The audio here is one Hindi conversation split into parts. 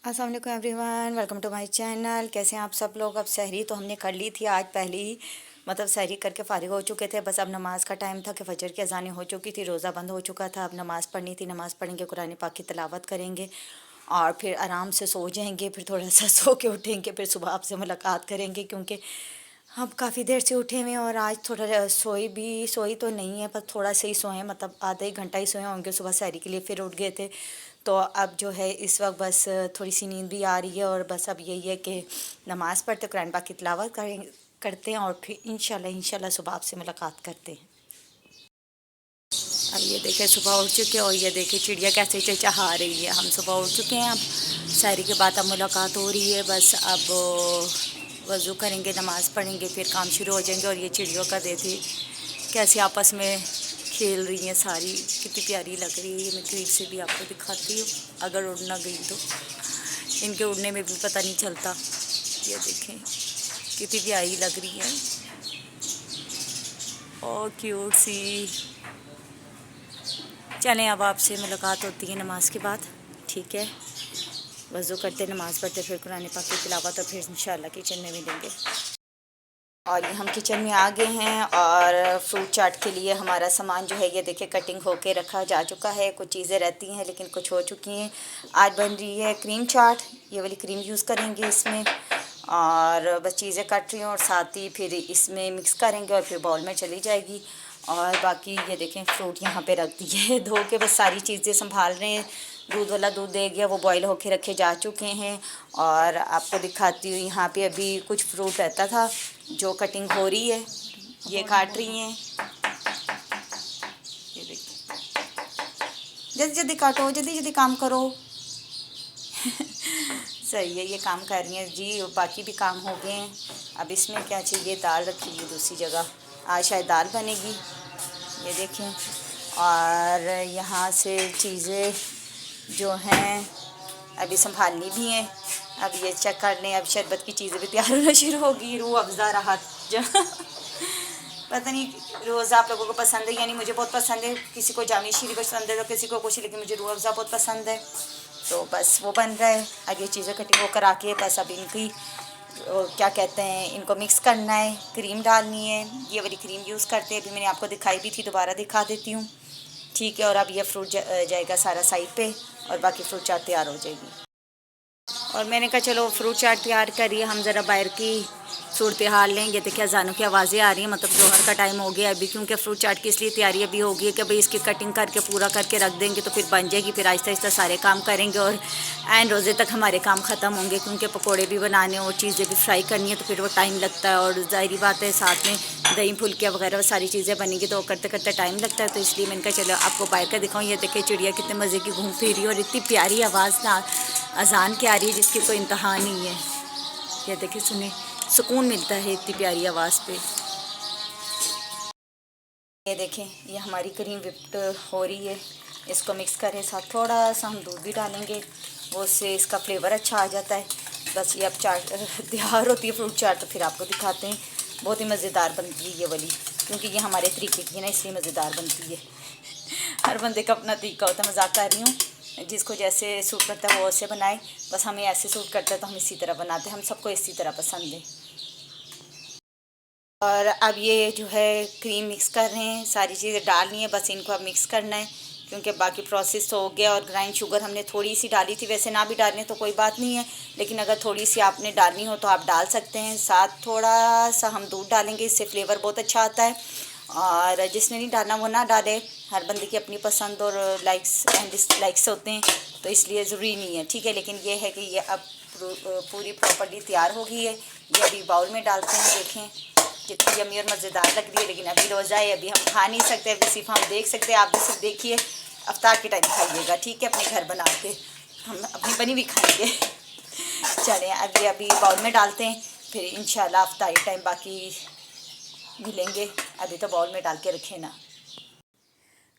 अस्सलाम वालेकुम everyone, welcome to my channel. कैसे हैं आप सब लोग। अब सहरी तो हमने कर ली थी आज पहले ही, मतलब सहरी करके फ़ारिग हो चुके थे। बस अब नमाज़ का टाइम था कि फजर की अज़ानें हो चुकी थी, रोज़ा बंद हो चुका था। अब नमाज़ पढ़नी थी, नमाज़ पढ़ेंगे, कुरान पाक की तिलावत करेंगे और फिर आराम से सो जाएंगे। फिर थोड़ा सा सो के उठेंगे, फिर सुबह आपसे मुलाकात करेंगे क्योंकि हम काफ़ी देर से उठे हुए हैं और आज थोड़ा सोई तो नहीं है, पर थोड़ा सा ही सोए हैं, मतलब आधा एक घंटा ही सोए होंगे। सुबह सहरी के लिए फिर उठ गए थे, तो अब जो है इस वक्त बस थोड़ी सी नींद भी आ रही है और बस अब यही है कि नमाज़ पढ़ते कुरान पाक की तिलावत करते हैं और फिर इंशाल्लाह सुबह आपसे मुलाकात करते हैं। अब ये देखें सुबह उठ चुके हैं और ये देखें चिड़िया कैसे चहचहा रही है। हम सुबह उठ चुके हैं, अब सहरी के बाद अब मुलाकात हो रही है। बस अब वज़ू करेंगे, नमाज़ पढ़ेंगे, फिर काम शुरू हो जाएंगे। और ये चिड़ियों का देखिए कैसे आपस में खेल रही हैं सारी, कितनी प्यारी लग रही है। ये मैं करीब से भी आपको दिखाती हूँ, अगर उड़ ना गई तो। इनके उड़ने में भी पता नहीं चलता। ये देखें कितनी प्यारी लग रही है और क्यूट सी। चलें अब आपसे मुलाकात होती है नमाज के बाद, ठीक है। वज़ू करते, नमाज़ पढ़ते, फिर कुरान पाक की तिलावत और फिर इंशाल्लाह किचन में मिलेंगे। और ये हम किचन में आ गए हैं और फ्रूट चाट के लिए हमारा सामान जो है ये देखिए कटिंग होके रखा जा चुका है। कुछ चीज़ें रहती हैं लेकिन कुछ हो चुकी हैं। आज बन रही है क्रीम चाट, ये वाली क्रीम यूज़ करेंगे इसमें और बस चीज़ें कट रही हैं और साथ ही फिर इसमें मिक्स करेंगे और फिर बाउल में चली जाएगी। और बाकी ये देखें फ्रूट यहाँ पे रख दिए है धो के, बस सारी चीज़ें संभाल रहे हैं। दूध वाला दूध दे गया, वो बॉईल होके रखे जा चुके हैं। और आपको दिखाती हूँ यहाँ पे अभी कुछ फ्रूट रहता था जो कटिंग हो रही है, ये काट रही हैं। ये देखिए जल्दी जल्दी काटो, जल्दी जल्दी काम करो। सही है, ये काम कर रही हैं जी। बाकी भी काम हो गए हैं। अब इसमें क्या चाहिए, दाल रखी हुई दूसरी जगह, आज शायद दाल बनेगी। ये देखें और यहाँ से चीज़ें जो हैं अभी संभालनी भी हैं। अब ये चेक कर लें, अब शरबत की चीज़ें भी तैयार होना शुरू होगी। रूह अफ़ज़ा रहा पता नहीं रोज़ आप लोगों को पसंद है, यानी मुझे बहुत पसंद है। किसी को जामी शीरी पसंद है तो किसी को कुछ, लेकिन मुझे रूह अफ़ज़ा बहुत पसंद है। तो बस वो बन रहा है। अब ये चीज़ें कटिंग होकर आके बस अब इनकी क्या कहते हैं, इनको मिक्स करना है, क्रीम डालनी है। ये वाली क्रीम यूज़ करते हैं, अभी मैंने आपको दिखाई भी थी, दोबारा दिखा देती हूँ, ठीक है। और अब ये फ्रूट जाएगा सारा साइड पे और बाकी फ्रूट चाट तैयार हो जाएगी। और मैंने कहा चलो फ्रूट चाट तैयार करिए, हम ज़रा बाहर की सूरत हाल लेंगे। देखिए अजानों की आवाज़ें आ रही हैं, मतलब जोहर का टाइम हो गया अभी, क्योंकि फ्रूट चाट की इसलिए तैयारी अभी होगी कि भाई इसकी कटिंग करके पूरा करके रख देंगे तो फिर बन जाएगी। फिर आहिस्ता आहिस्ता सारे काम करेंगे और एंड रोज़े तक हमारे काम ख़त्म होंगे, क्योंकि पकौड़े भी बनाने और चीज़ें भी फ्राई करनी है तो फिर वो टाइम लगता है। और ज़ाहिरी बात है साथ में दही फुल्कियाँ वगैरह सारी चीज़ें बनेंगी तो करते करते टाइम लगता है। तो इसलिए मैंने कहा चलो आपको बाहर का दिखाऊँ। ये देखिए चिड़िया कितने मज़े की घूम फिर रही है और इतनी प्यारी आवाज़ ना अजान की आ रही है जिसकी कोई इंतहा नहीं है। ये देखिए सुने, सुकून मिलता है इतनी प्यारी आवाज़ पे। ये देखें ये हमारी क्रीम विप्ड हो रही है, इसको मिक्स करें, साथ थोड़ा सा हम दूध भी डालेंगे, वो उससे इसका फ्लेवर अच्छा आ जाता है। बस ये अब चाट तैयार होती है फ्रूट चाट, तो फिर आपको दिखाते हैं। बहुत ही मज़ेदार बनती है ये वाली, क्योंकि ये हमारे तरीके की है ना, इसलिए मज़ेदार बनती है। हर बंदे का अपना तरीका होता है। मजाक कर रही हूँ, जिसको जैसे सूट करता है वो ऐसे बनाए, बस हमें ऐसे सूट करता है तो हम इसी तरह बनाते हैं, हम सबको इसी तरह पसंद है। और अब ये जो है क्रीम मिक्स कर रहे हैं, सारी चीज़ें डालनी है, बस इनको अब मिक्स करना है, क्योंकि बाकी प्रोसेस तो हो गया। और ग्राइंड शुगर हमने थोड़ी सी डाली थी, वैसे ना भी डालने तो कोई बात नहीं है, लेकिन अगर थोड़ी सी आपने डालनी हो तो आप डाल सकते हैं। साथ थोड़ा सा हम दूध डालेंगे, इससे फ्लेवर बहुत अच्छा आता है। और जिसने नहीं डालना वो ना डाले, हर बंदे की अपनी पसंद और लाइक्स एंड डिसलाइक्स होते हैं, तो इसलिए ज़रूरी नहीं है, ठीक है। लेकिन ये है कि ये अब पूरी प्रॉपर्ली तैयार हो गई है। ये अभी बाउल में डालते हैं, देखें कितनी यम्मी और मज़ेदार लग रही है। लेकिन अभी रोज़ा है, अभी हम खा नहीं सकते, अभी सिर्फ हम देख सकते हैं। आप भी सिर्फ देखिए, अफ्तार के टाइम खाइएगा, ठीक है, अपने घर बना के, हम अपनी बनी भी खाएंगे। चलें अब ये अभी बाउल में डालते हैं, फिर इंशाल्लाह अफ्तारी टाइम बाकी मिलेंगे। अभी तो बाउल में डाल के रखें ना।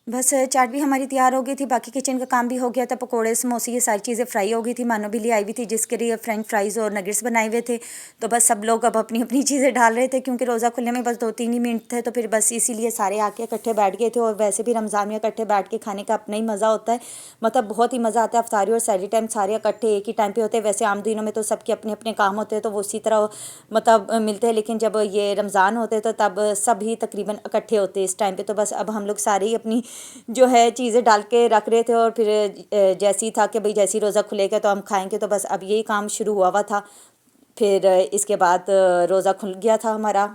बस चाट भी हमारी तैयार हो गई थी, बाकी किचन का काम भी हो गया था। पकोड़े समोसे ये सारी चीज़ें फ्राई हो गई थी। मानो भी ले आई हुई थी जिसके लिए फ्रेंच फ्राइज़ और नगेट्स बनाए हुए थे। तो बस सब लोग अब अपनी अपनी चीज़ें डाल रहे थे क्योंकि रोज़ा खुलने में बस 2-3 ही मिनट थे, तो फिर बस इसीलिए सारे आके इकट्ठे बैठ गए थे। और वैसे भी रमज़ान में इकट्ठे बैठ के खाने का अपना ही मज़ा होता है, मतलब बहुत ही मज़ा आता है। अफ्तारी और सहरी टाइम सारे इकट्ठे एक ही टाइम पे होते हैं। वैसे आम दिनों में तो सबके अपने अपने काम होते हैं तो वो उसी तरह मतलब मिलते हैं, लेकिन जब ये रमज़ान होते हैं तो तब सभी तकरीबन इकट्ठे होते हैं इस टाइम पे। तो बस अब हम लोग सारे ही अपनी जो है चीज़ें डाल के रख रहे थे और फिर जैसे ही था कि भाई जैसे ही रोज़ा खुलेगा तो हम खाएंगे, तो बस अब यही काम शुरू हुआ था। फिर इसके बाद रोज़ा खुल गया था हमारा।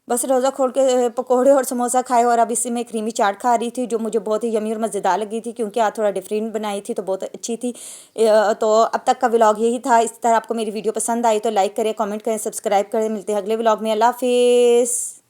बस रोज़ा खोल के पकोड़े और समोसा खाए और अब इसी में क्रीमी चाट खा रही थी जो मुझे बहुत ही यमी और मज़ेदार लगी थी क्योंकि आज थोड़ा डिफरेंट बनाई थी तो बहुत अच्छी थी। तो अब तक का व्लॉग यही था। इस तरह आपको मेरी वीडियो पसंद आई तो लाइक करें, कमेंट करें, सब्सक्राइब करें। मिलते हैं अगले व्लॉग में। अल्लाह हाफिज़।